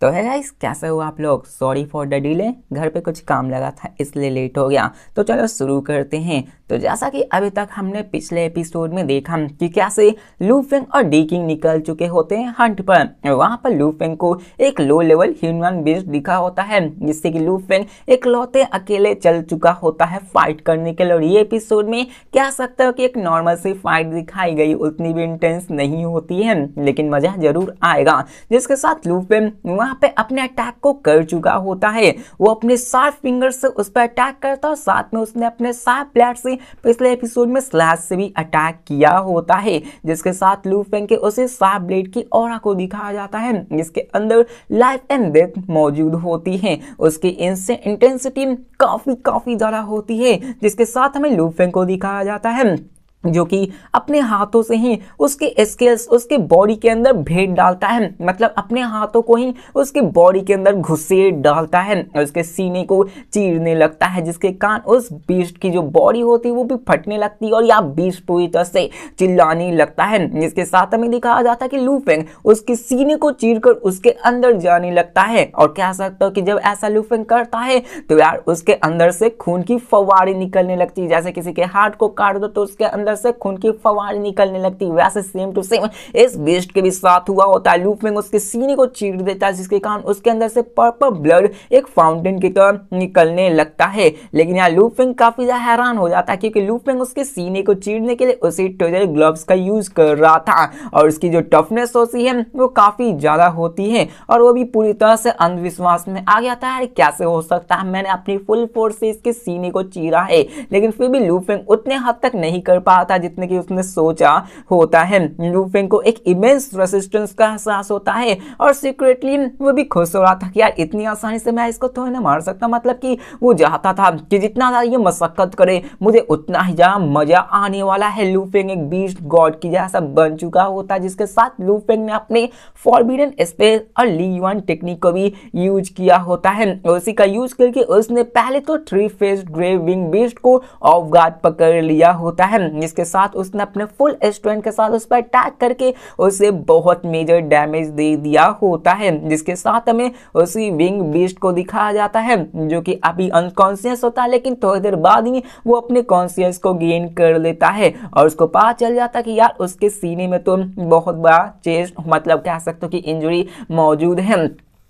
तो है गाइस, कैसे हो आप लोग। सॉरी फॉर द डिले, घर पे कुछ काम लगा था इसलिए लेट हो गया। तो चलो शुरू करते हैं। तो जैसा कि अभी तक हमने पिछले एपिसोड में देखा कि कैसे लू फेंग और डी किंग निकल चुके होते हैं हंट पर। वहां पर लू फेंग को एक लो लेवल ह्यूमन बीस्ट दिखा होता है, जिससे कि लू फेंग एक लौते अकेले चल चुका होता है फाइट करने के लिए। और ये एपिसोड में कह सकते हो कि एक नॉर्मल सी फाइट दिखाई गई, उतनी भी इंटेंस नहीं होती है, लेकिन मजा जरूर आएगा। जिसके साथ लू फेंग वहां पे अपने अटैक को कर चुका होता है। वो अपने शार्प फिंगर से उस पर अटैक करता है, साथ में उसने अपने शार्प ब्लेड से पिछले एपिसोड में स्लैश से भी अटैक किया होता है। जिसके साथ लू फेंग के उसी शार्प ब्लेड की ऑरा को दिखाया जाता है, जिसके अंदर लाइफ एंड डेथ मौजूद होती है। उसकी इंटेंसिटी काफी ज्यादा होती है। जिसके साथ हमें लू फेंग को दिखाया जाता है जो कि अपने हाथों से ही उसके स्केल्स उसके बॉडी के अंदर भेद डालता है, मतलब अपने हाथों को ही उसके बॉडी के अंदर घुसेड़ डालता है और उसके सीने को चीरने लगता है, जिसके कारण उस बीस्ट की जो बॉडी होती है वो भी फटने लगती है और यह बीस्ट पूरी तरह से चिल्लाने लगता है। जिसके साथ हमें दिखाया जाता है कि लू फेंग उसके सीने को चीरकर उसके अंदर जाने लगता है। और कह सकते हो कि जब ऐसा लू फेंग करता है तो यार उसके अंदर से खून की फव्वारें निकलने लगती है। जैसे किसी के हार्ट को काट दो तो उसके अंदर से खून की फव्वारें निकलने लगती है, वैसे सेम टू सेम इस बीस्ट के भी साथ हुआ होता है। लू फेंग उसके सीने को चीर देता है, जिसके कारण उसके अंदर से पर्पल ब्लड एक फाउंटेन की तरह निकलने लगता है। लेकिन यहाँ लू फेंग काफी ज्यादा हैरान हो जाता है, क्योंकि लू फेंग उसके सीने को चीरने के लिए उसी ट्रेजर ग्लव्स का यूज कर रहा था और उसकी जो टफनेस होती है वो काफी ज्यादा होती है। और वो भी पूरी तरह से अंधविश्वास में आ गया था, कैसे हो सकता है, मैंने अपनी फुल फोर्स से इसके सीने को चीरा है। लेकिन फिर भी लू फेंग उतने हद तक नहीं कर पाता जितने कि उसने सोचा होता है। लू फेंग को एक इमेंस रेजिस्टेंस का एहसास होता है और सीक्रेटली वो भी खुश हो रहा था कि यार इतनी आसानी से मैं इसको थोड़ी ना मार सकता। मतलब कि वो चाहता था कि जितना ज्यादा ये मशक्कत करे मुझे उतना ही ज्यादा मजा आने वाला है। लू फेंग एक बीस्ट गॉड की जैसा बन चुका होता है। जिसके साथ लू फेंग ने अपने फॉरबिडन स्पेस और ली युआन टेक्निक को भी यूज किया होता है। उसी का यूज करके उसने पहले तो 3 फेस्ड ग्रे विंग बीस्ट को ऑफ गार्ड पकड़ लिया होता है। इसके साथ उसने अपने फुल स्ट्रेंथ के साथ उस पर अटैक करके उसे बहुत मेजर डैमेज दे दिया होता है। जिसके साथ हमें उसी विंग बीस्ट को दिखाया जाता है जो कि अभी अनकॉन्शियस होता है, लेकिन थोड़ी देर बाद ही वो अपने कॉन्शियस को गेन कर लेता है और उसको पता चल जाता है कि यार उसके सीने में तो बहुत बड़ा चेस्ट, मतलब कह सकते हो कि इंजरी मौजूद है।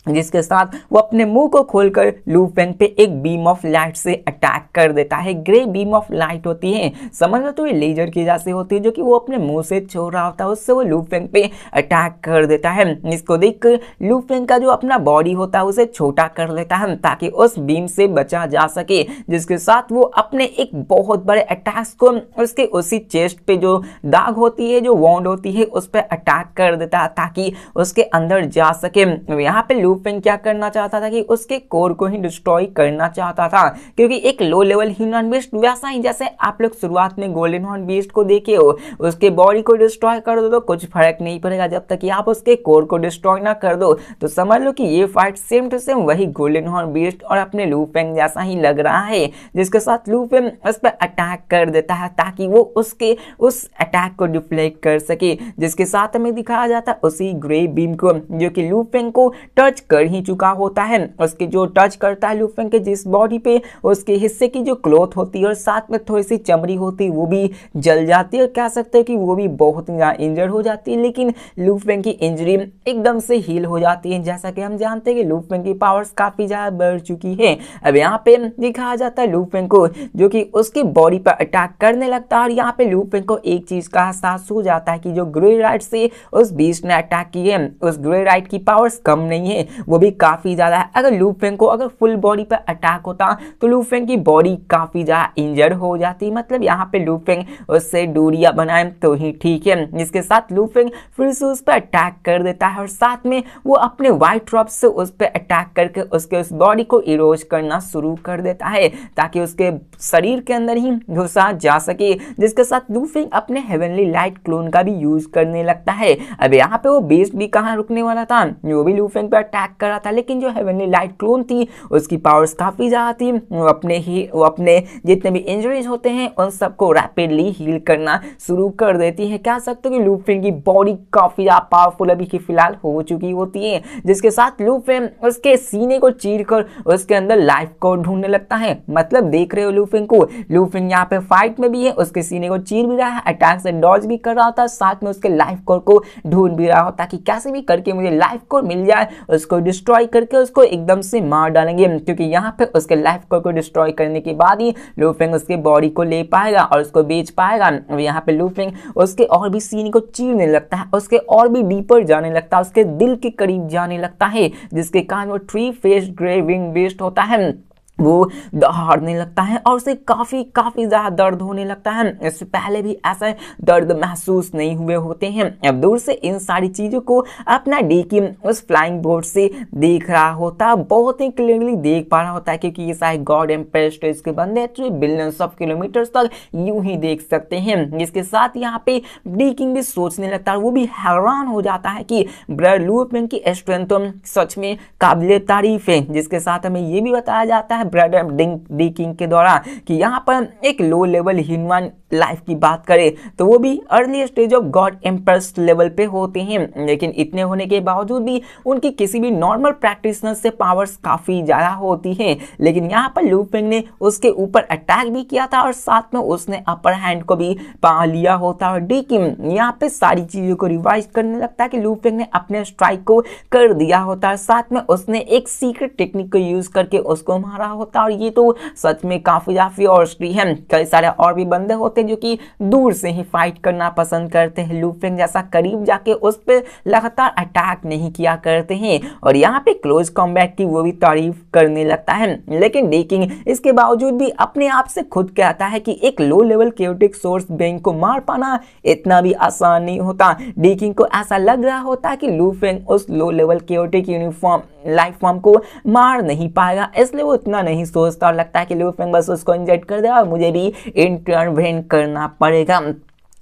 जिसके साथ वो अपने मुंह को खोलकर लू फेंग पे एक बीम ऑफ लाइट से अटैक कर देता है। ग्रे बीम ऑफ लाइट होती है, समझ लो तो ये लेजर की जैसे होती है, जो कि वो अपने मुंह से छोड़ रहा होता है, उससे वो लू फेंग पे अटैक कर देता है। इसको देखकर लू फेंग का जो अपना बॉडी होता है उसे छोटा कर लेता है ताकि उस बीम से बचा जा सके। जिसके साथ वो अपने एक बहुत बड़े अटैक को उसके उसी चेस्ट पे जो दाग होती है, जो वॉन्ड होती है, उस पर अटैक कर देता है ताकि उसके अंदर जा सके। यहाँ पे लू फेंग क्या करना चाहता था कि उसके कोर को ही डिस्ट्रॉय करना चाहता था, क्योंकि एक लो लेवल ह्यूमन बीस्ट वैसा ही जैसे आप लोग शुरुआत में गोल्डन हॉर्न बीस्ट को देखे हो, उसके बॉडी को डिस्ट्रॉय कर दो तो कुछ फर्क नहीं पड़ेगा, जब तक कि आप उसके कोर को डिस्ट्रॉय ना कर दो। तो समझ लो कि ये फाइट सेम टू सेम वही गोल्डन हॉर्न बीस्ट और अपने लू फेंग जैसा ही लग रहा है। जिसके साथ लू फेंग उस पर अटैक कर देता है ताकि वो उसके उस अटैक को डिफ्लेक्ट कर सके। जिसके साथ हमें दिखाया जाता है उसी ग्रे बीम को, जो कि लू फेंग को टच कर ही चुका होता है। उसके जो टच करता है लू फेंग के जिस बॉडी पे, उसके हिस्से की जो क्लॉथ होती है और साथ में थोड़ी सी चमड़ी होती है वो भी जल जाती है। कह सकते हैं कि वो भी बहुत इंजर्ड हो जाती है, लेकिन लू फेंग की इंजरी एकदम से हील हो जाती है। जैसा कि हम जानते हैं कि लू फेंग की पावर्स काफी ज्यादा बढ़ चुकी है। अब यहाँ पे दिखाया जाता है लू फेंग को, जो कि उसकी बॉडी पर अटैक करने लगता है और यहाँ पे लू फेंग को एक चीज का एहसास हो जाता है कि जो ग्रे राइट से उस बीस्ट ने अटैक की है, उस ग्रे राइट की पावर्स कम नहीं है, वो भी काफी ज्यादा है। अगर लू फेंग को अगर फुल बॉडी पर अटैक होता तो लू फेंग की बॉडी काफी ज्यादा इंजर्ड हो जाती। मतलब यहाँ पे लू फेंग उससे दूरियां बनाए तो ही ठीक है। जिसके साथ लू फेंग फिर से उस पर अटैक कर देता है और साथ में वो अपने व्हाइट ड्रॉप से उस पर अटैक करके उसके उस बॉडी को इरोज करना शुरू कर देता है ताकि उसके शरीर के अंदर ही घुसा जा सके। जिसके साथ लू फेंग अपने हेवनली लाइट क्लोन का भी यूज करने लगता है। अब यहाँ पे वो बेस्ट भी कहाँ रुकने वाला था, वो भी लू फेंग पर अटैक अटैक कर रहा था, लेकिन जो हेवनली लाइट क्लोन थी उसकी पावर्स काफ़ी ज़्यादा थी। वो अपने जितने भी इंजरीज होते हैं उन सबको रैपिडली हील करना शुरू कर देती है। कह सकते हो कि लू फेंग की बॉडी काफ़ी ज़्यादा पावरफुल अभी की फिलहाल हो चुकी होती है, जिसके साथ लू फेंग उसके सीने को चीर कर उसके अंदर लाइफ को ढूंढने लगता है। मतलब देख रहे हो लू फेंग को, लू फेंग यहाँ पे फाइट में भी है, उसके सीने को चीर भी रहा है, अटैक से डॉज भी कर रहा होता है, साथ में उसके लाइफ कोर को ढूंढ भी रहा होता है कि कैसे भी करके मुझे लाइफ कोर मिल जाए, उसको डिस्ट्रॉय करके उसको एकदम से मार डालेंगे, क्योंकि यहाँ पे उसके लाइफ कोर को डिस्ट्रॉय करने के बाद ही लू फेंग उसके बॉडी को ले पाएगा और उसको बेच पाएगा। यहाँ पे लू फेंग उसके और भी सीने को चीरने लगता है, उसके और भी डीपर जाने लगता है, उसके दिल के करीब जाने लगता है, जिसके कारण वो three phase grey wing beast होता है वो दहाड़ने लगता है और उसे काफ़ी ज़्यादा दर्द होने लगता है। इससे पहले भी ऐसा दर्द महसूस नहीं हुए होते हैं। अब दूर से इन सारी चीज़ों को अपना डीकी उस फ्लाइंग बोर्ड से देख रहा होता है, बहुत ही क्लियरली देख पा रहा होता है, क्योंकि ये सारे गॉड एम्पायर स्टेज के बंदे जो बिलियंस ऑफ किलोमीटर्स तक यूं ही देख सकते हैं। जिसके साथ यहाँ पे डीकिंग भी सोचने लगता है, वो भी हैरान हो जाता है कि ब्रदर लू फेंग की स्ट्रेंथ तो सच में काबिले तारीफ है। जिसके साथ हमें ये भी बताया जाता है ब्रदर डीकिंग के द्वारा कि यहाँ पर एक लो लेवल ह्यूमन लाइफ की बात करें तो वो भी early stage of God empress level पे होते हैं, लेकिन इतने होने के बावजूद भी उनकी किसी भी नॉर्मल प्रैक्टिशनर से पावर्स काफ़ी ज़्यादा होती हैं। लेकिन यहाँ पर लू फेंग ने उसके ऊपर अटैक भी किया था और साथ में उसने अपर हैंड को भी पा लिया होता। और डीकिंग यहाँ पे सारी चीज़ों को रिवाइज करने लगता है कि लू फेंग ने अपने स्ट्राइक को कर दिया होता है, साथ में उसने एक सीक्रेट टेक्निक को यूज करके उसको मारा होता। और ये तो सच में काफ़ी ऑस्ट्री है। कई सारे और भी बंदे होते जो कि दूर से ही फाइट करना पसंद करते हैं, लू फेंग जैसा करीब जाके उस पर लगातार अटैक नहीं किया करते हैं। और यहाँ पे क्लोज कॉम्बैट की वो भी तारीफ करने लगता है। लेकिन डीकिंग इसके बावजूद भी अपने आप से खुद कहता है कि एक low level chaotic source being को मार पाना इतना भी आसान नहीं होता। डीकिंग को ऐसा लग रहा होता है कि लू फेंग उस low level chaotic uniform life form को मार नहीं पाएगा, इसलिए वो इतना नहीं सोचता और लगता है कि लू फेंग बस उसको इंजेक्ट कर देगा और मुझे भी इंटरवेन करना पड़ेगा।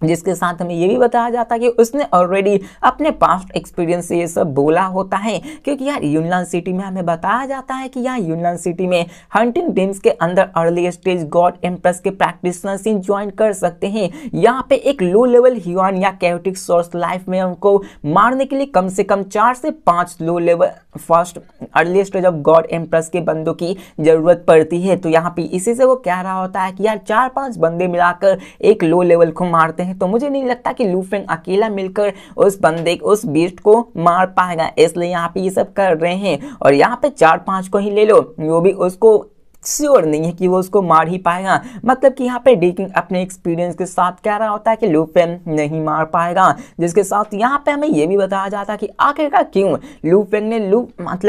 जिसके साथ हमें ये भी बताया जाता है कि उसने ऑलरेडी अपने पास्ट एक्सपीरियंस से ये सब बोला होता है, क्योंकि यार यूनियन सिटी में हमें बताया जाता है कि यहाँ यूनियन सिटी में हंटिंग टीम्स के अंदर अर्ली स्टेज गॉड एम्प्रेस के प्रैक्टिशनर्स ज्वाइन कर सकते हैं। यहाँ पे एक लो लेवल ह्यूमन या कैओटिक सोर्स लाइफ में उनको मारने के लिए कम से कम 4 से 5 low level first early stage of God empress के बंदों की जरूरत पड़ती है। तो यहाँ पे इसी से वो कह रहा होता है कि यार 4-5 बंदे मिलाकर एक लो लेवल को मारते हैं तो मुझे नहीं लगता कि लू फेंग अकेला मिलकर उस बंदे उस बीस्ट को मार पाएगा, इसलिए यहाँ पे ये सब कर रहे हैं। और यहाँ पे 4-5 को ही ले लो, वो भी उसको श्योर नहीं है कि वो उसको मार ही पाएगा। मतलब कि यहाँ पे डीकिंग अपने एक्सपीरियंस के साथ कह रहा होता है कि लू फेंग नहीं मार पाएगा। जिसके साथ यहाँ पे हमें ये भी बताया जाता है कि आखिरकार क्यों लू फेंग ने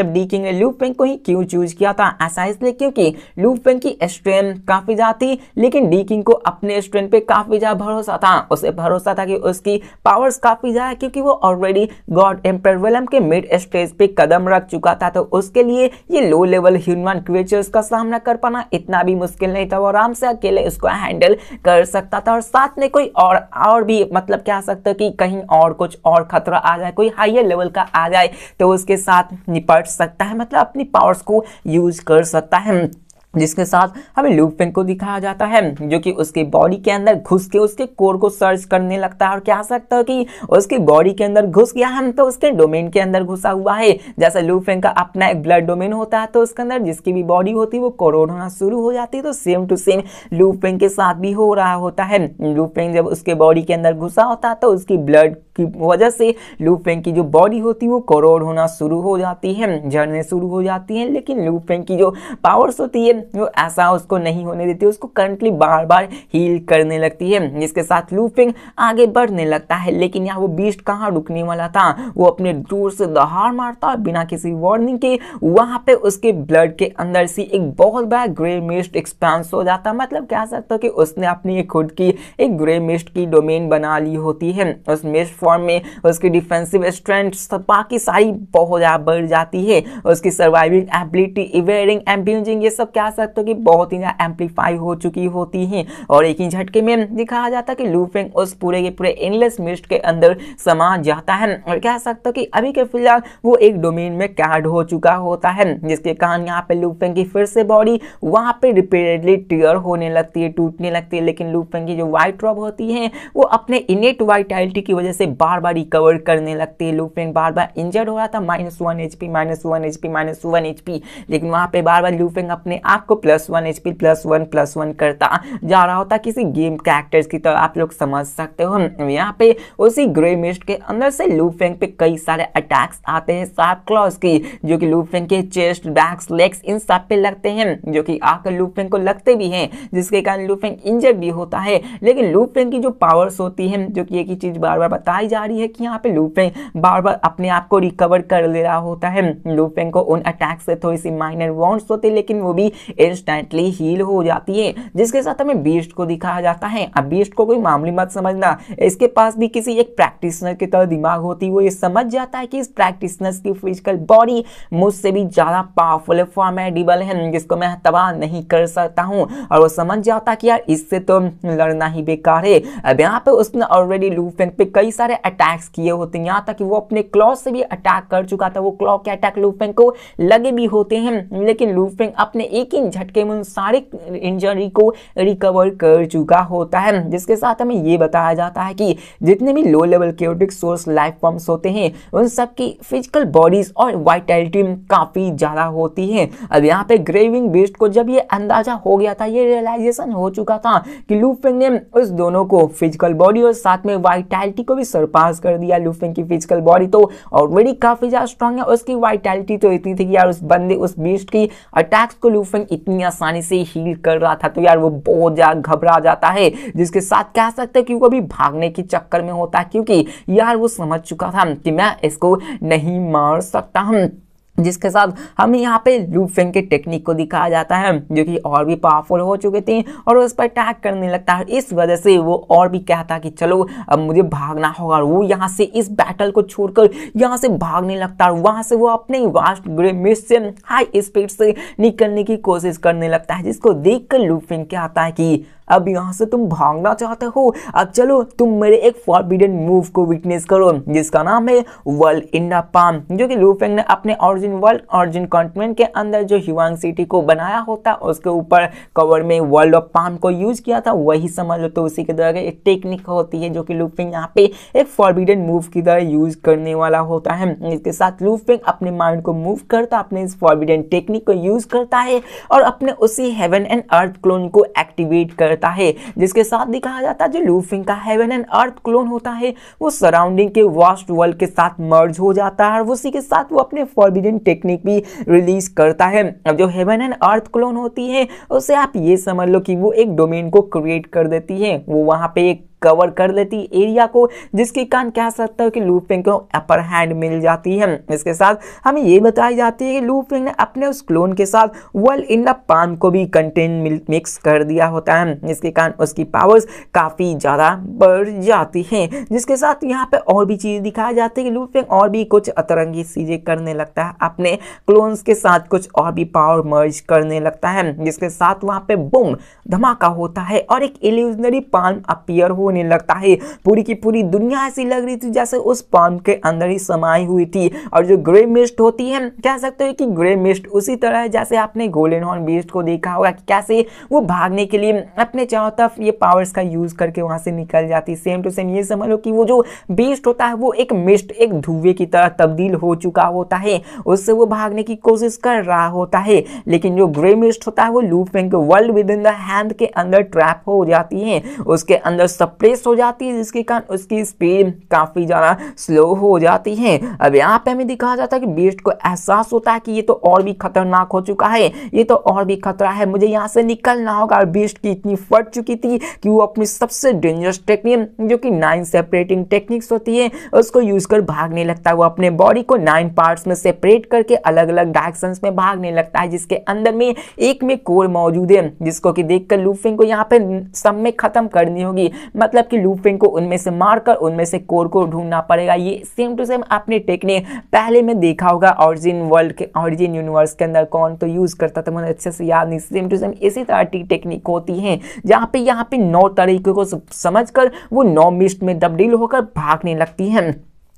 डीकिंग ने लू फेंग को ही क्यों चूज किया था। ऐसा इसलिए क्योंकि लू फेंग की स्ट्रेंथ काफी ज्यादा थी, लेकिन डीकिंग को अपने स्ट्रेंथ पे काफी ज्यादा भरोसा था। उसे भरोसा था कि उसकी पावर्स काफी ज्यादा, क्योंकि वो ऑलरेडी गॉड एम्पायर वेलम के मिड स्टेज पे कदम रख चुका था। तो उसके लिए ये लो लेवल ह्यूमन क्रिएचर्स का सामना कर पाना इतना भी मुश्किल नहीं था, वो आराम से अकेले इसको हैंडल कर सकता था। और साथ में कोई और भी मतलब कह सकते कि कहीं और कुछ और खतरा आ जाए, कोई हायर लेवल का आ जाए तो उसके साथ निपट सकता है, मतलब अपनी पावर्स को यूज कर सकता है। जिसके साथ हमें लू फेंग को दिखाया जाता है जो कि उसकी बॉडी के अंदर घुस के उसके कोर को सर्च करने लगता है और कह सकता है कि उसकी बॉडी के अंदर घुस गया है तो उसके डोमेन के अंदर घुसा हुआ है। जैसे लू फेंग का अपना एक ब्लड डोमेन होता है तो उसके अंदर जिसकी भी बॉडी होती है वो कोरोड होना शुरू हो जाती है, तो same to same Lu Feng के साथ भी हो रहा होता है। लू फेंग जब उसके बॉडी के अंदर घुसा होता है तो उसकी ब्लड की वजह से लू फेंग की जो बॉडी होती है वो कोरोड होना शुरू हो जाती है, झड़ने शुरू हो जाती है। लेकिन लू फेंग की जो पावर्स होती है वो ऐसा उसको नहीं होने देती, उसको करंटली बार बार हील करने लगती है। जिसके साथ लू फेंग आगे बढ़ने लगता है, लेकिन यहाँ वो बीस्ट कहाँ रुकने वाला था, वो अपने जोर से दहाड़ मारता है बिना किसी वार्निंग के। वहां पे उसके ब्लड के अंदर से एक बहुत बड़ा ग्रे मिस्ट एक्सपांस हो जाता है। मतलब कह सकते हो कि उसने अपनी खुद की एक ग्रे मिस्ट की डोमेन बना ली होती है। उस मिस्ट फॉर्म में उसकी डिफेंसिव स्ट्रेंथ बाकी सारी बहुत ज़्यादा बढ़ जाती है। उसकी सर्वाइविंग एबिलिटी, इवेडिंग, एम्ब्यूजिंग, ये सब कह सकते हो कि बहुत ही ज़्यादा एम्पलीफाई हो चुकी होती हैं और एक ही झटके में दिखाया जाता है कि लू फेंग उस पूरे के पूरे एंडलेस मिस्ट के अंदर समा जाता है और कह सकते हो कि अभी के फिलहाल वो एक डोमेन में कैद हो चुका होता है, जिसके कारण यहाँ पे लू फेंग की फिर से बॉडी वहाँ पे रिपीटेडली टीयर होने लगती है, टूटने लगती है। लेकिन लू फेंग की जो वाइट रॉब होती है वो अपने इनेट वाइटैलिटी की वजह से बार बार रिकवर करने लगती है। लू फेंग बार बार इंजर्ड हो रहा था, -1 HP, -1 HP, -1 HP, लेकिन वहाँ पे बार बार लू फेंग अपने आप को +1 HP, +1 करता जा रहा होता, किसी गेम कैरेक्टर्स की तरह आप लोग समझ सकते हो। यहाँ पे उसी ग्रे मिस्ट के अंदर से लू फेंग पे कई सारे अटैक्स आते हैं शार्प क्लॉज की, जो कि लू फेंग के चेस्ट, बैक्स, लेग्स इन सब पे लगते हैं, जो कि आकर लू फेंग को लगते भी हैं, जिसके कारण लू फेंग इंजर्ड भी होता है। लेकिन लू फेंग की जो पावर्स होती है, जो कि एक ही चीज बार बार बताई जा रही है कि यहाँ पे लू फेंग बार बार अपने आप को रिकवर कर ले रहा होता है। लू फेंग को उन अटैक से थोड़ी सी माइनर वॉन्ड्स होती है, लेकिन वो भी इंस्टेंटली हील हो जाती है, जिसके साथ हमें बीस्ट को दिखाया जाता है। अब बीस्ट को कोई मामूली मत समझना, इसके पास भी किसी एक प्रैक्टिशनर की तरह दिमाग होती है। वो ये समझ जाता है कि इस प्रैक्टिशनर की फिजिकल बॉडी मुझसे भी ज्यादा पावरफुल है, फॉर्मेडेबल है, जिसको मैं तबाह नहीं कर सकता हूँ, और वो समझ जाता कि यार इससे तो लड़ना ही बेकार है। अब यहाँ पे उसने ऑलरेडी लू फेंग पे कई सारे अटैक्स किए होते हैं, यहाँ तक कि वो अपने क्लॉ से भी अटैक कर चुका था। वो क्लॉ के अटैक लू फेंग को लगे भी होते हैं, लेकिन लू फेंग अपने एक ही झटके में उन सारे इंजरी को रिकवर कर चुका होता है। जिसके साथ हमें ये बताया जाता है कि जितने भी low level chaotic source life forms होते हैं, उन सब की फिजिकल बॉडीज और वाइटैलिटी काफी ज्यादा होती है। अब यहाँ पे ग्रेविंग बीस्ट को जब ये अंदाजा हो गया था, ये रियलाइजेशन हो चुका था कि लू फेंग ने उस दोनों को, फिजिकल बॉडी और साथ में वाइटैलिटी को भी सरपास कर दिया। लू फेंग की फिजिकल बॉडी तो ऑलरेडी काफी ज्यादा स्ट्रांग है, उसकी वाइटैलिटी तो इतनी थी कि यार उस बंदे, उस बीस्ट की अटैक्स को लू फेंग इतनी आसानी से हील कर रहा था, तो यार वो बहुत ज्यादा घबरा जाता है। जिसके साथ कह सकते हैं कि वो भी भागने के चक्कर में होता है, क्योंकि यार वो समझ चुका था कि मैं इसको नहीं मार सकता हूँ। जिसके साथ हमें यहाँ पे लू फेंग के टेक्निक को दिखाया जाता है, जो कि और भी पावरफुल हो चुके थे और उस पर अटैक करने लगता है। इस वजह से वो और भी कहता कि चलो अब मुझे भागना होगा, और वो यहाँ से इस बैटल को छोड़कर यहाँ से भागने लगता है। वहां से वो अपने वास्ट ग्रे मिस्ट से हाई स्पीड से निकलने की कोशिश करने लगता है, जिसको देखकर लू फेंग कहता है कि अब यहाँ से तुम भागना चाहते हो, अब चलो तुम मेरे एक फॉरबिडन मूव को विटनेस करो, जिसका नाम है वर्ल्ड इन द पाम, जो कि लू फेंग ने अपने ऑरिजिन कॉन्टिनेंट के अंदर जो ह्यूआंग सिटी को बनाया होता, उसके ऊपर कवर में वर्ल्ड ऑफ पाम को यूज किया था। वही समझ लो, तो उसी के तरह एक टेक्निक होती है, जो कि लू फेंग यहाँ पे एक फॉरबिडन मूव की तरह यूज करने वाला होता है। इसके साथ लू फेंग अपने माइंड को मूव करता, अपने इस फॉरबिडन टेक्निक को यूज करता है और अपने उसी हेवन एंड अर्थ क्लोन को एक्टिवेट करता है, जिसके साथ दिखाया जाता है जो लू फेंग का हेवन एंड अर्थ क्लोन होता है, वो सराउंडिंग के वास्ट वर्ल्ड के साथ मर्ज हो जाता है, और उसी के साथ वो अपने फॉरबिडन टेक्निक भी रिलीज करता है। अब जो हेवन एंड अर्थ क्लोन होती है, उससे आप ये समझ लो कि वो एक डोमेन को क्रिएट कर देती है, वो वहां पे एक कवर कर लेती एरिया को, जिसके कारण कह सकता है कि लू फेंग को अपर हैंड मिल जाती है। इसके साथ हमें ये बताई जाती है कि लू फेंग ने अपने उस क्लोन के साथ वर्ल्ड इन द पाम को भी कंटेन मिक्स कर दिया होता है, जिसके कारण उसकी पावर्स काफी ज्यादा बढ़ जाती हैं। जिसके साथ यहाँ पे और भी चीज दिखाई जाती है कि लू फेंग और भी कुछ अतरंगी चीजें करने लगता है, अपने क्लोन्स के साथ कुछ और भी पावर मर्ज करने लगता है, जिसके साथ वहां पे बूम धमाका होता है और एक इल्यूजनरी पाम अपीयर होने लगता है। पूरी की पूरी दुनिया ऐसी लग रही थी जैसे उस पाम के अंदर ही समाई हुई थी। और जो ग्रे मिस्ट होती है, कह सकते हो कि ग्रे मिस्ट उसी तरह है जैसे आपने गोल्डन हॉर्न बीस्ट को देखा होगा कि कैसे वो भागने के लिए अपने चारों तरफ ये पावर्स का यूज करके वहां से निकल जाती। सेम टू सेम ये समझ लो कि वो जो बीस्ट होता है वो एक मिस्ट, एक धुएं की तरह तब्दील हो चुका होता है, उससे वो भागने की कोशिश कर रहा होता है। लेकिन जो ग्रे मिस्ट होता है वो लू फेंग के world with in the hand के अंदर ट्रैप हो जाती है, उसके अंदर सप्रेस हो जाती है, जिसके कारण उसकी स्पीड काफी ज्यादा स्लो हो जाती है। अब यहाँ पे हमें दिखाया जाता है कि बीस्ट को एहसास होता है कि ये तो और भी खतरनाक हो चुका है, ये तो और भी खतरा है, मुझे यहाँ से निकलना होगा। और बीस्ट की इतनी फट चुकी थी कि वो अपनी सबसे डेंजरस टेक्निक, जो कि 9 सेपरेटिंग टेक्निक्स होती है, उसको यूज कर भागने लगता है। वो अपने बॉडी को 9 पार्ट्स में सेपरेट करके अलग अलग डायरेक्शंस में भागने लगता है, जिसके अंदर में एक में कोर मौजूद है, जिसको कि देखकर लू फेंग को यहाँ पे सब में खत्म करनी होगी। मतलब मतलब कि लूफिंग को उनमें से मारकर उनमें से कोर को ढूंढना पड़ेगा। ये सेम टू सेम आपने टेक्निक पहले में देखा होगा ओरिजिन वर्ल्ड के ऑरिजिन यूनिवर्स के अंदर कौन तो यूज करता था, मुझे अच्छे से याद नहीं। सेम टू सेम इसी तरह की टेक्निक होती है जहाँ पे यहाँ पे 9 तरीके को समझकर वो 9 मिस्ट में तब्दील होकर भागने लगती है,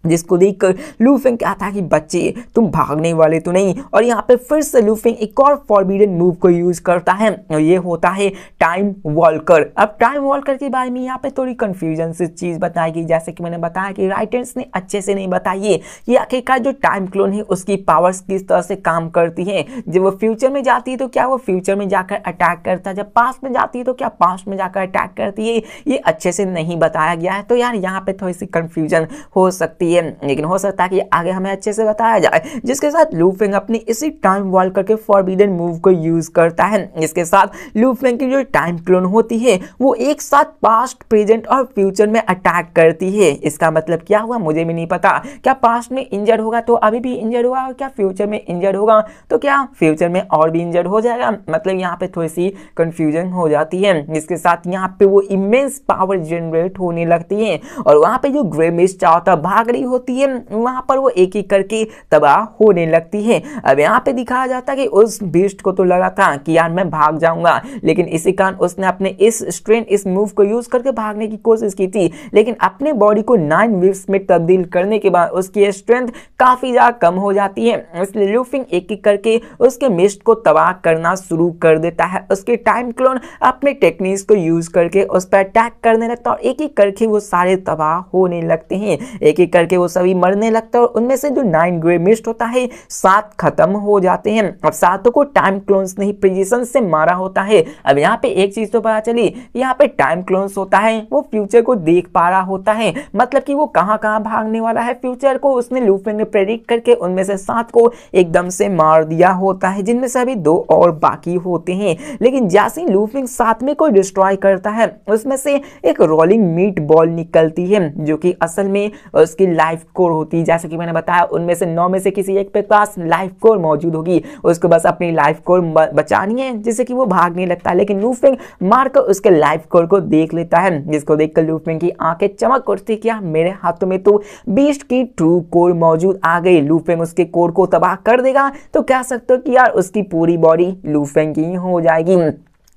जिसको देखकर लूफिंग कहता है कि बच्चे तुम भागने वाले तो नहीं। और यहाँ पे फिर से लूफिंग एक और फॉरबिडन मूव को यूज करता है और ये होता है टाइम वॉल्कर। अब टाइम वॉल्कर के बारे में यहाँ पे थोड़ी कंफ्यूजन से चीज बताई गई, जैसे कि मैंने बताया कि राइटर्स ने अच्छे से नहीं बताई है कि आखिरकार जो टाइम क्लोन है उसकी पावर्स किस तरह से काम करती है। जब वो फ्यूचर में जाती है तो क्या वो फ्यूचर में जाकर अटैक करता है, जब पास्ट में जाती है तो क्या पास्ट में जाकर अटैक करती है, ये अच्छे से नहीं बताया गया है। तो यार यहाँ पे थोड़ी सी कंफ्यूजन हो सकती है, लेकिन हो सकता है कि आगे हमें अच्छे से बताया जाए। जिसके साथ लूफिंग अपनी इसी टाइम वॉल्कर के फॉरबिडन मूव को यूज करता है। इसके साथ लूफिंग की जो टाइम क्लोन होती है वो एक साथ पास्ट, प्रेजेंट और फ्यूचर में अटैक करती है। इसका मतलब क्या हुआ मुझे भी नहीं पता, क्या पास्ट में इंजर्ड होगा तो अभी भी इंजर्ड होगा, और क्या फ्यूचर में इंजर्ड होगा तो क्या फ्यूचर में और भी इंजर्ड हो जाएगा। मतलब यहाँ पे थोड़ी सी कंफ्यूजन हो जाती है। इसके साथ यहाँ पे वो इमेंस पावर जनरेट होने लगती है और वहां पे जो ग्रे मिस्ट चाहता भाग रही होती है वहां पर वो एक एक करके तबाह होने लगती है। अब यहाँ पे दिखाया जाता है कि उस बीस्ट को तो लगा था कि यार मैं भाग जाऊंगा, लेकिन इसी कारण उसने अपने इस मूव को यूज करके भागने की कोशिश की थी, लेकिन अपने बॉडी को 9 वेव्स में तब्दील करने के बाद उसकी स्ट्रेंथ काफी ज्यादा कम हो जाती है। इसलिए लूफिंग एक एक करके उसके मिस्ट को तबाह करना शुरू कर देता है। उसके टाइम क्लोन अपने टेक्निक्स को यूज करके उस पर अटैक करने लगता है और एक एक करके वो सारे तबाह होने लगते हैं, एक एक करके वो सभी मरने लगता है और उनमें से जो 9 ग्रे मिस्ट होता है 7 खत्म हो जाते हैं। अब 7 को टाइम क्लोन्स ने ही प्रिसिजन से मारा होता है। अब यहाँ पे एक चीज तो पता चली, यहाँ पे टाइम क्लोन्स होता है वो फ्यूचर को देख पा रहा होता है, मतलब कि वो कहां कहां भागने वाला है फ्यूचर को उसने लूफिंग ने प्रेडिक्ट करके उनमें से 7 को एकदम से मार दिया होता है, जिनमें से अभी 2 और बाकी होते हैं। लेकिन जैसे ही लूफिंग 7वें को डिस्ट्रॉय करता है उसमें से एक रोलिंग मीट बॉल निकलती है जो कि असल में उसकी लाइफ कोर होती है। जैसे कि मैंने बताया उनमें से 9 में से किसी एक पे पास लाइफ कोर मौजूद होगी, उसको बस अपनी लाइफ कोर बचानी है जिससे कि वो भागने लगता है। लेकिन लूफिंग मारकर उसके लाइफ कोर को देख लेता है, जिसको देखकर लूफिंग की आंखें चमक उठती, क्या मेरे हाथों में तो बीस्ट की ट्रू कोर मौजूद आ गई। लूफिंग उसके कोर को तबाह कर देगा तो कह सकते हो कि यार उसकी पूरी बॉडी लूफिंग की हो जाएगी।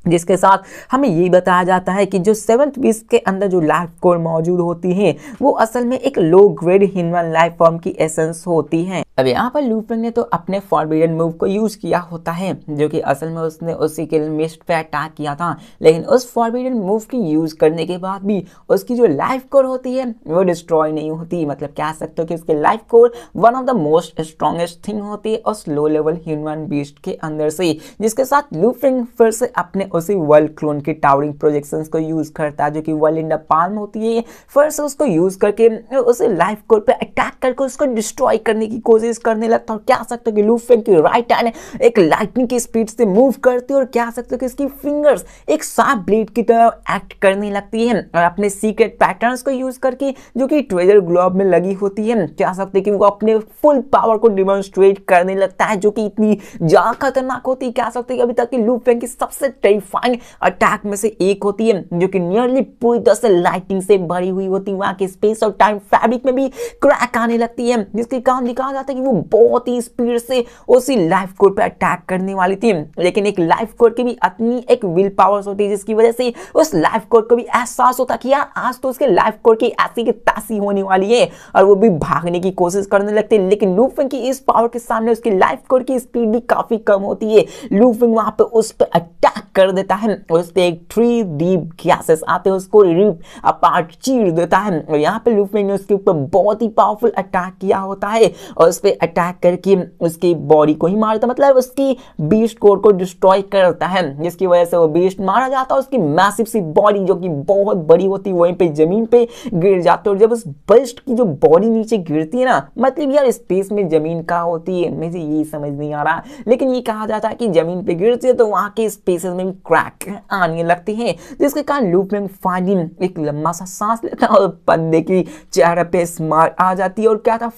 जिसके साथ हमें ये बताया जाता है कि जो 7th बीस्ट के अंदर जो लाइफ कोर मौजूद होती है वो असल में एक low grade human life form की एसेंस होती है। अब यहाँ पर लूफिंग ने तो अपने फॉरबिडन मूव को यूज किया होता है जो कि असल में उसने उसी के मिस्ट पे अटैक किया था, लेकिन उस फॉरबिडन मूव की यूज करने के बाद भी उसकी जो लाइफ कोर होती है वो डिस्ट्रॉय नहीं होती। मतलब कह सकते हो कि उसके life core one of the most strongest thing होती है उस लो लेवल ह्यूमन बीस्ट के अंदर से। जिसके साथ लूफिंग फिर से अपने उसी वर्ल्ड क्लोन के टावरिंग प्रोजेक्शंस को यूज करता है जो कि वर्ल्ड इन द पाल्म होती है। फिर से उसको यूज करके उसे लाइफ कोर पे अटैक करके उसको डिस्ट्रॉय करने की कोशिश करने लगता है। और क्या सकते हो कि लूफिंग की राइट हैंड एक लाइटनिंग की स्पीड से मूव करती है और क्या सकते हो कि इसकी फिंगर्स एक शार्प ब्लेड की तरह एक्ट करने लगती है और अपने सीक्रेट पैटर्न्स को यूज करके जो कि ट्रेजर ग्लोब में लगी होती है, क्या सकते कि वो अपने फुल पावर को डिमॉन्स्ट्रेट करने लगता है जो कि इतनी ज्यादा खतरनाक होती है। क्या सकते कि अभी तक की लूफिंग की सबसे टेरिफाइंग अटैक में से एक होती है जो कि नियरली पूरी तरह से लाइटिंग से भरी हुई होती है। वहां के स्पेस और टाइम फैब्रिक में भी क्रैक आने लगती है, जिसके कारण दिखाया जाता है कि वो बहुत ही स्पीड से उसी लाइफ कोर पे अटैक करने वाली थी। लेकिन एक लाइफ कोर की भी अपनी एक विल पावर्स होती है जिसकी वजह से उस लाइफ कोर को भी एहसास होता कि यार आज तो उसके लाइफ कोर की ऐसी की तैसी होने वाली है और वो भी भागने की कोशिश करने लगते हैं। लेकिन लूफिंग की इस पावर के सामने उसकी लाइफ कोर की स्पीड भी काफी कम होती है। लूफिंग वहां पे उस पे अटैक कर देता है और उससे एक 3 डीप गैसेस आते हैं उसको रिप अपार्ट चीर देता है। और यहाँ पे लूफिंग ने उसके ऊपर बहुत ही पावरफुल अटैक किया होता है और उस पे अटैक करके उसकी बॉडी को ही मारता, मतलब उसकी बीस्ट कोर को डिस्ट्रॉय करता है, जिसकी वजह से वो बीस्ट मारा जाता है। उसकी मैसिव सी बॉडी जो कि बहुत बड़ी होती है वहीं पे जमीन पे गिर जाती है। और जब उस बीस्ट की जो बॉडी नीचे गिरती है ना, मतलब यार स्पेस में जमीन कहाँ होती है मुझे ये समझ नहीं आ रहा, लेकिन ये कहा जाता है कि जमीन पे गिरती है तो वहां के स्पेसेस में भी क्रैक आने लगते हैं, जिसके कारण लूफिंग फाइनली एक लंबा सा सांस लेता है और बंदे की चेहरे पे स्माइल आ जाती है और क्या था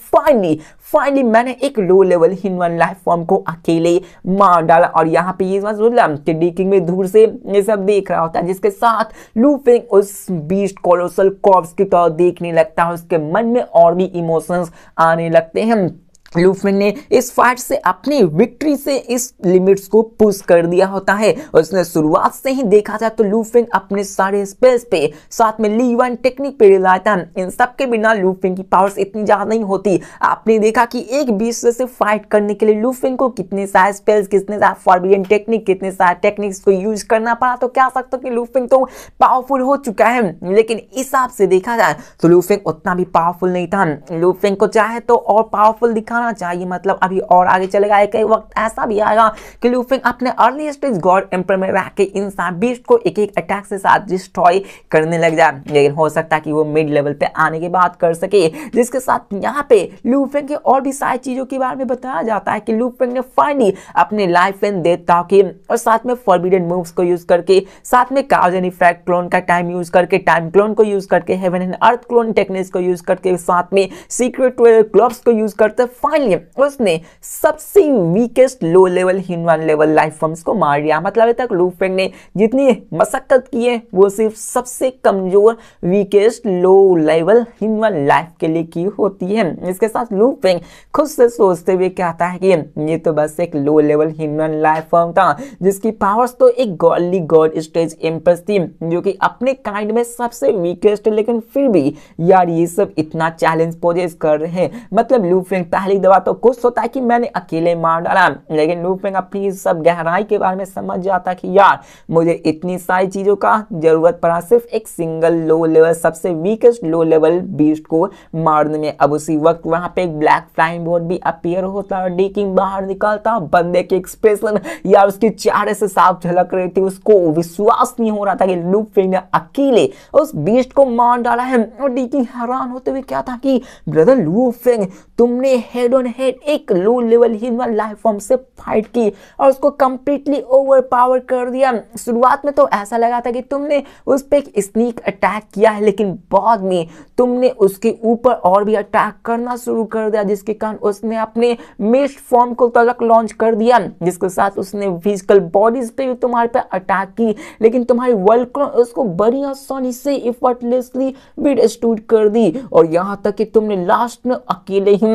फाइनली मैंने एक low level human life form को अकेले मार डाला। और यहाँ पे ये बोला कि डीकिंग में दूर से ये सब देख रहा होता है, जिसके साथ लू फेंग उस बीस्ट कोलोसल कॉर्प्स की तरह देखने लगता है। उसके मन में और भी इमोशंस आने लगते हैं। लू फेंग ने इस फाइट से अपनी विक्ट्री से इस लिमिट्स को पुश कर दिया होता है। उसने शुरुआत से ही देखा जाए तो लू फेंग अपने सारे स्पेस पे, साथ में ली वन टेक्निक पे रिलाय था। इन सब के बिना लू फेंग की पावर्स इतनी ज्यादा नहीं होती। आपने देखा कि एक बीस्ट से फाइट करने के लिए लू फेंग को कितने सारे स्पेल्स, कितने सारे फॉरबिडन टेक्निक, कितने सारे टेक्निक्स को यूज करना पड़ा। तो क्या सकते हो कि लू फेंग तो पावरफुल हो चुका है, लेकिन इस हिसाब से देखा जाए तो लू फेंग उतना भी पावरफुल नहीं था। लू फेंग को चाहे तो और पावरफुल दिखा चाहिए, मतलब अभी और आगे चलेगा। एक वक्त ऐसा भी आएगा कि लू फेंग अपने अर्ली स्टेज गॉड एम्पर में रह के इन बीस्ट को एक एक अटैक से साथ डिस्ट्रॉय करने लग जाए। लेकिन हो सकता है कि वो मिड लेवल पे आने के बाद कर सके, जिसके साथ यहाँ पे लू फेंग के और भी सारी चीजों के बारे में बताया जाता है कि लू फेंग ने फाइनली अपने लाइफ एंड डेथ ताकि और साथ में फॉरबिडन मूव्स को यूज करके, साथ में काज एंड इफेक्ट क्लोन का टाइम यूज करके, टाइम क्लोन को यूज करके, heaven and earth clone techniques को यूज करके, साथ में सीक्रेट ग्लोब्स को यूज करते फाइनली उसने सबसे weakest low level human level life forms को मार दिया। मतलब अभी तक लू फेंग ने जितनी मशक्कत की है वो सिर्फ सबसे कमजोर weakest low level human life के लिए की होती है। इसके साथ लू फेंग खुद से सोचते हुए कहता है कि ये तो बस एक low level human life form था, जिसकी पावर्स तो एक गॉडली गॉड स्टेज एम्प्रेस थी, जो कि अपने काइंड में सबसे वीकेस्ट है। लेकिन फिर भी यार ये सब इतना चैलेंज पोजेस कर रहे हैं। मतलब लू फेंग पहली दफा तो खुश होता है कि मैंने अकेले मार डाला, लेकिन लू फेंग अपनी सब गहराई के बारे में समझ जाता कि यार मुझे इतनी सारी चीजों का जरूरत पड़ा सिर्फ एक सिंगल लो लेवल, सबसे वीकेस्ट लो लेवल बीस्ट को मारने में। अब उसी वक्त वहां पे एक ब्लैक फ्लाइंग बोर्ड भी अपीयर होता है, डीकिंग बाहर निकलता, बंदे के एक्सप्रेशन यार उसके चेहरे से साफ झलक रही थी। उसको विश्वास नहीं हो रहा था कि लू फेंग ने अकेले उस बीस्ट को मार डाला है। और डीकिंग हैरान होते हुए क्या था कि ब्रदर लू फेंग, तुमने हेड ऑन हेड एक low level human life form से फाइट की और उसको कंप्लीटली ओवरपावर कर दिया। शुरुआत में तो ऐसा लगा था कि तुमने उस पे एक स्नीक अटैक किया है, लेकिन बाद में तुमने उसके ऊपर और भी अटैक करना शुरू कर दिया, जिसके कारण उसने अपने मिस्ट फॉर्म को तक लॉन्च कर दिया, जिसके साथ उसने फिजिकल बॉडीज पे भी तुम्हारे पे अटैक की। लेकिन तुम्हारी वर्ल्ड उसको बड़ी आसानी से इफर्टलेसली विथस्टूड कर दी, और यहाँ तक कि तुमने लास्ट में अकेले ही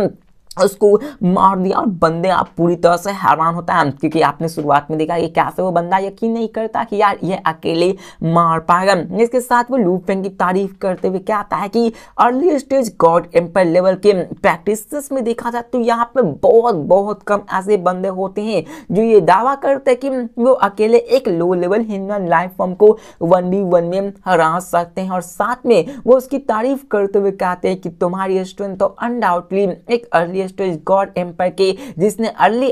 उसको मार दिया। और बंदे आप पूरी तरह से हैरान होता है, क्योंकि आपने शुरुआत में देखा कि कैसे वो बंदा यकीन नहीं करता कि यार ये अकेले मार पाएगा। इसके साथ वो लू फेंग की तारीफ करते हुए कहता है कि early stage God emperor level के प्रैक्टिसेस में देखा जाए तो यहाँ पे बहुत बहुत कम ऐसे बंदे होते हैं जो ये दावा करते हैं कि वो अकेले एक low level human life form को 1v1 में हरा सकते हैं। और साथ में वो उसकी तारीफ करते हुए कहते हैं कि तुम्हारी स्ट्रेंथ तो अनडाउटली एक अर्ली स्टेज गॉड एम्पायर के, जिसने अर्ली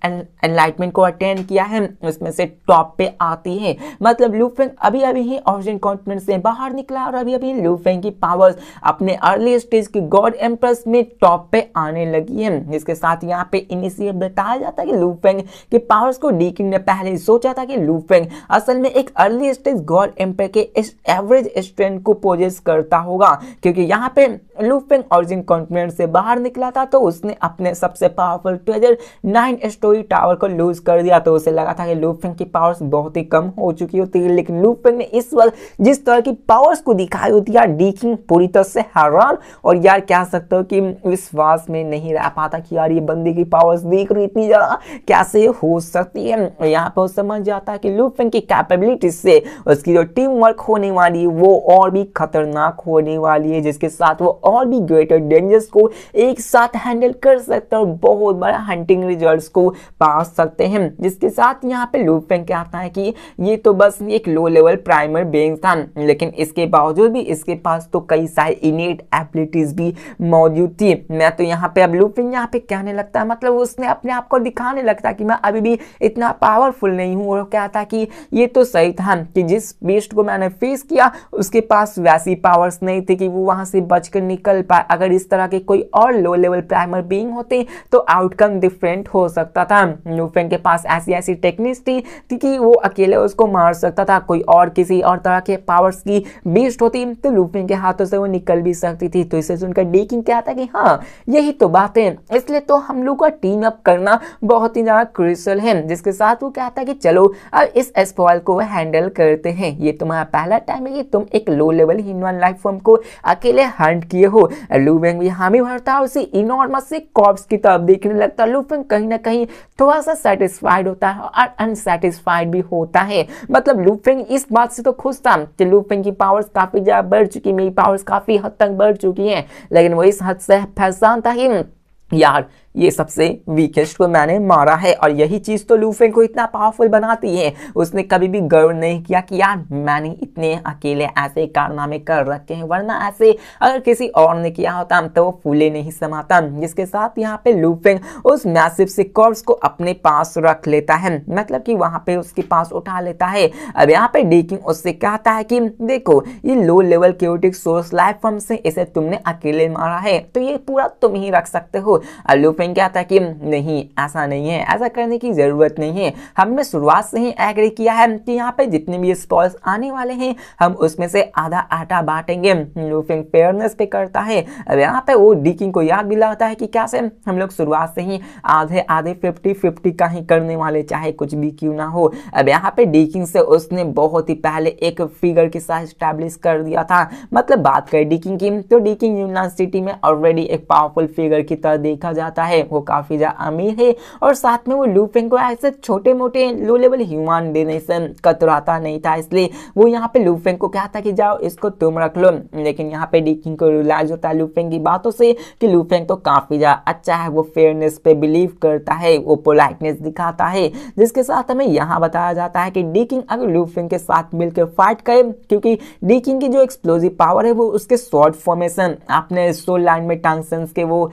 एनलाइटमेंट को अटेंड किया है, उसमें से टॉप पे आती है। मतलब लू फेंग अभी अभी ही ऑरिजिन कॉन्टिनेंट से बाहर निकला और अभी अभी लू फेंग की पावर्स अपने अर्ली स्टेज की गॉड एम्प्रेस में टॉप पे आने लगी है। जिसके साथ यहाँ पे इनिशियल बताया जाता है कि लू फेंग के पावर्स को डीकिंग ने पहले ही सोचा था कि लू फेंग असल में एक अर्ली स्टेज गॉड एम्पायर के एवरेज स्ट्रेंथ को पोजेस करता होगा, क्योंकि यहाँ पे लू फेंग ऑरिजिन कॉन्टिनेंट से बाहर निकला था तो उसने अपने सबसे पावरफुल ट्रेजर 9 स्टोरी टावर को लूज कर दिया। तो उसे लगा था कि लू फेंग की पावर्स बहुत ही कम हो चुकी होती है, लेकिन लू फेंग ने इस वक्त जिस तरह की पावर्स को दिखाई होती है, डीकिंग पूरी तरह से हैरान और यार कह सकते हो कि विश्वास में नहीं रह पाता कि यार ये बंदी की पावर्स देख रही इतनी ज्यादा कैसे हो सकती है। यहाँ पे वो समझ जाता है कि लू फेंग की कैपेबिलिटी से उसकी जो टीम वर्क होने वाली है वो और भी खतरनाक होने वाली है, जिसके साथ वो और भी ग्रेटर डेंजर्स को एक साथ हैंडल कर सकते हैं और बहुत बड़ा हंटिंग रिजल्ट्स को पा सकते हैं। जिसके साथ यहाँ पे लू फेंग कहता है कि ये तो बस एक लो लेवल प्राइमर बीइंग था, लेकिन इसके बावजूद भी इसके पास तो कई सारी इनेट एबिलिटीज भी मौजूद थी। मैं तो यहाँ पे अब लू फेंग यहाँ पे कहने लगता है, मतलब उसने अपने आप को दिखाने लगता कि मैं अभी भी इतना पावरफुल नहीं हूँ। और कहता कि ये तो सही था कि जिस बीस्ट को मैंने फेस किया उसके पास वैसी पावर्स नहीं थी कि वो वहां से बचकर निकल पाए। अगर इस तरह के कोई और low level primer normal being होते तो आउटकम डिफरेंट हो सकता था। लू फेंग के पास ऐसी ऐसी टेक्निक्स थी कि वो अकेले उसको मार सकता था। कोई और किसी और तरह के पावर्स की बीस्ट होती तो लू फेंग के हाथों से वो निकल भी सकती थी। तो इसे सुनकर डी किंग कहता कि हाँ यही तो बात है, इसलिए तो हम लोग का टीम अप करना बहुत ही ज्यादा क्रूशियल है। जिसके साथ वो कहता है कि चलो अब इस एस्पॉइल को हैंडल करते हैं। ये तुम्हारा पहला टाइम है कि तुम एक low level human life form को अकेले हंट किए हो। लू फेंग भी हामी भरता है उसी इनॉर्मस से कॉर्प्स की तरफ देखने लगता है। लू फेंग कहीं ना कहीं थोड़ा सा सेटिस्फाइड होता है और अनसेटिस्फाइड भी होता है। मतलब लू फेंग इस बात से तो खुश था कि लू फेंग की पावर्स काफी ज्यादा बढ़ चुकी, मेरी पावर्स काफी हद तक बढ़ चुकी हैं, लेकिन वो इस हद से परेशान था कि यार ये सबसे वीकेस्ट को मैंने मारा है। और यही चीज तो लू फेंग को इतना पावरफुल बनाती है। उसने कभी भी गर्व नहीं किया कि यार मैंने इतने अकेले ऐसे कारनामे कर रखे हैं, वरना ऐसे अगर किसी और ने किया होता तो वो फूले नहीं समाता। जिसके साथ यहाँ पे लू फेंग उस मैसिव से कॉर्प्स को अपने पास रख लेता है, मतलब कि वहां पे उसके पास उठा लेता है। अब यहाँ पे डी किंग उससे कहता है कि देखो ये लो लेवल क्यूटिक सोर्स लाइफ फॉर्म से इसे तुमने अकेले मारा है तो ये पूरा तुम ही रख सकते हो। लू फेंग क्या था कि नहीं ऐसा नहीं है, ऐसा करने की जरूरत नहीं है। हमने शुरुआत से ही एग्री किया है कि यहाँ पे जितने भी स्पॉइल्स आने वाले हैं हम उसमें से आधा आटा बांटेंगे। लू फेंग फेयरनेस पे करता है। अब यहाँ पे वो डी किंग को याद दिलाता है कि कैसे हम लोग शुरुआत से ही आधे आधे 50-50 का ही करने वाले, चाहे कुछ भी क्यों ना हो। अब यहाँ पे डी किंग से उसने बहुत ही पहले एक फिगर के साथ स्टैब्लिश कर दिया था। मतलब बात करें डी किंग की तो डी किंग यूनिवर्सिटी में ऑलरेडी एक पावरफुल फिगर की तरह देखा जाता है। वो काफी ज्यादा अमीर है और साथ में वो लू फेंग को ऐसे छोटे मोटे लो लेवल ह्यूमन देने से कतराता नहीं था, इसलिए वो यहाँ पे लू फेंग को कहता कि जाओ इसको तुम रख लो। लेकिन यहाँ पे डी किंग को रियलाइज होता है लू फेंग की बातों से कि लू फेंग तो काफी ज्यादा अच्छा है, वो फेयरनेस पे बिलीव करता है, वो पोलाइटनेस दिखाता है। जिसके साथ हमें यहाँ बताया जाता है कि डी किंग अगर लू फेंग के साथ मिलकर फाइट करे, क्योंकि डी किंग की जो एक्सप्लोजिव पावर है वो उसके शॉर्ट फॉर्मेशन, आपने सोल लाइन में टंक्शंस के वो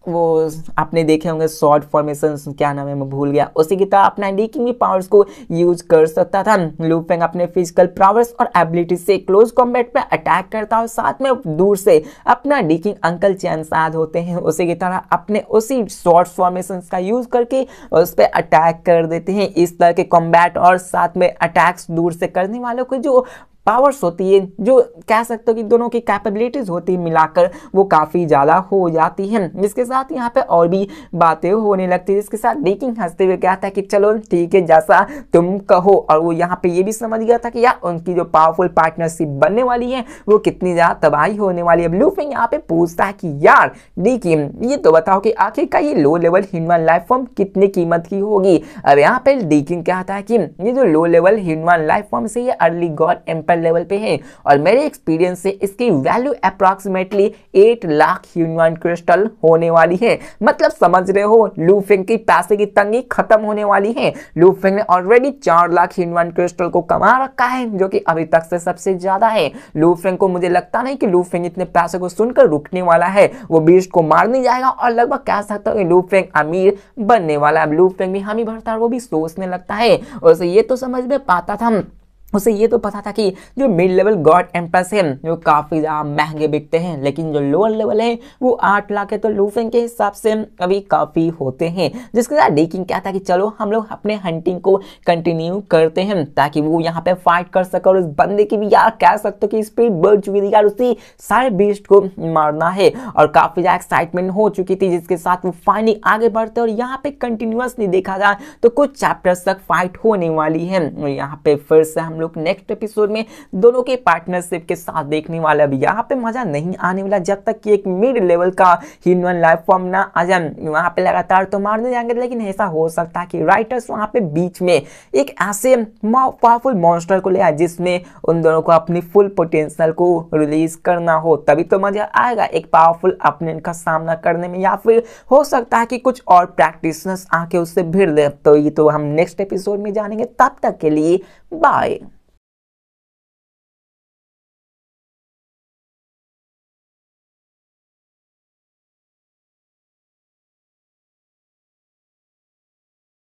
आपने देखे होंगे शॉर्ट फॉर्मेशन, क्या नाम है मैं भूल गया, उसी की तरह अपना डी किंग भी पावर्स को यूज कर सकता था। लू फेंग अपने फिजिकल पावर्स और एबिलिटी से क्लोज कॉम्बैट पे अटैक करता और साथ में दूर से अपना डी किंग अंकल चैन साथ होते हैं उसी की तरह अपने उसी शॉर्ट फॉर्मेशन का यूज करके उस पर अटैक कर देते हैं। इस तरह के कॉम्बैट और साथ में अटैक्स दूर से करने वालों को जो पावर्स होती है, जो कह सकते हो कि दोनों की कैपेबिलिटीज होती है मिलाकर वो काफी ज्यादा हो जाती है। जिसके साथ यहाँ पे और भी बातें होने लगती है। जिसके साथ डी किंग हंसते हुए कहता है कि चलो ठीक है जैसा तुम कहो। और वो यहाँ पे ये भी समझ गया था कि यार उनकी जो पावरफुल पार्टनरशिप बनने वाली है वो कितनी ज्यादा तबाही होने वाली है। लू फेंग यहाँ पे पूछता है कि यार डी किंग ये तो बताओ कि आखिरकार ये low level human life form कितनी कीमत की होगी। अब यहाँ पे डी किंग कहता है कि ये जो low level human life form से ये अर्ली गॉड एम्पायर लेवल पे है और मेरे एक्सपीरियंस से इसकी value approximately 8 lakh human crystal होने वाली है। मतलब समझ रहे हो लू फेंग की पैसे की तंगी खत्म होने वाली है। लू फेंग ने ऑलरेडी 4 लाख ह्यूमन क्रिस्टल को कमा रखा है जो कि अभी तक से सबसे ज्यादा है। लू फेंग को मुझे लगता नहीं कि लू फेंग इतने पैसे को सुनकर रुकने वाला है, वो बीस्ट को मारने जाएगा और लगभग कह सकता हूँ लू फेंग अमीर बनने वाला है। लू फेंग भी हामी भरता है, वो भी सोचने लगता है। और ये तो समझ में पाता था, उसे ये तो पता था कि जो मिड लेवल गॉड एम्प्रेस है वो काफी ज्यादा महंगे बिकते हैं, लेकिन जो लोअर लेवल है वो 8 लाख है, तो लू फेंग के हिसाब से अभी काफी होते हैं। जिसके साथ डी किंग कहता है कि चलो हम लोग अपने हंटिंग को कंटिन्यू करते हैं ताकि वो यहाँ पे फाइट कर सके। और उस बंदे की भी यार कह सकते हो कि स्पीड बढ़ चुकी थी यार, उसी सारे बीस्ट को मारना है और काफी ज्यादा एक्साइटमेंट हो चुकी थी। जिसके साथ वो फाइनली आगे बढ़ते और यहाँ पे कंटिन्यूअसली देखा जाए तो कुछ चैप्टर्स तक फाइट होने वाली है। और यहाँ पे फिर से हम लोग नेक्स्ट एपिसोड में दोनों के पार्टनरशिप के साथ देखने वाला। अब यहाँ पे मजा नहीं आने वाला जब तक कि एक मिड लेवल का ह्यूमन लाइफ फॉर्म ना आ जाए। वहां पे लगातार तो मारने जाएंगे, लेकिन ऐसा हो सकता है कि राइटर्स वहां पे बीच में एक ऐसे पावरफुल मॉन्स्टर को ले आए जिसमें उन दोनों को अपनी फुल पोटेंशियल को रिलीज करना हो, तभी तो मजा आएगा एक पावरफुल अपोनेंट का सामना करने में। या फिर हो सकता है कि कुछ और प्रैक्टिशनर्स आके उससे भिड़ दे, तो ये तो हम नेक्स्ट एपिसोड में जानेंगे। तब तक के लिए बाय।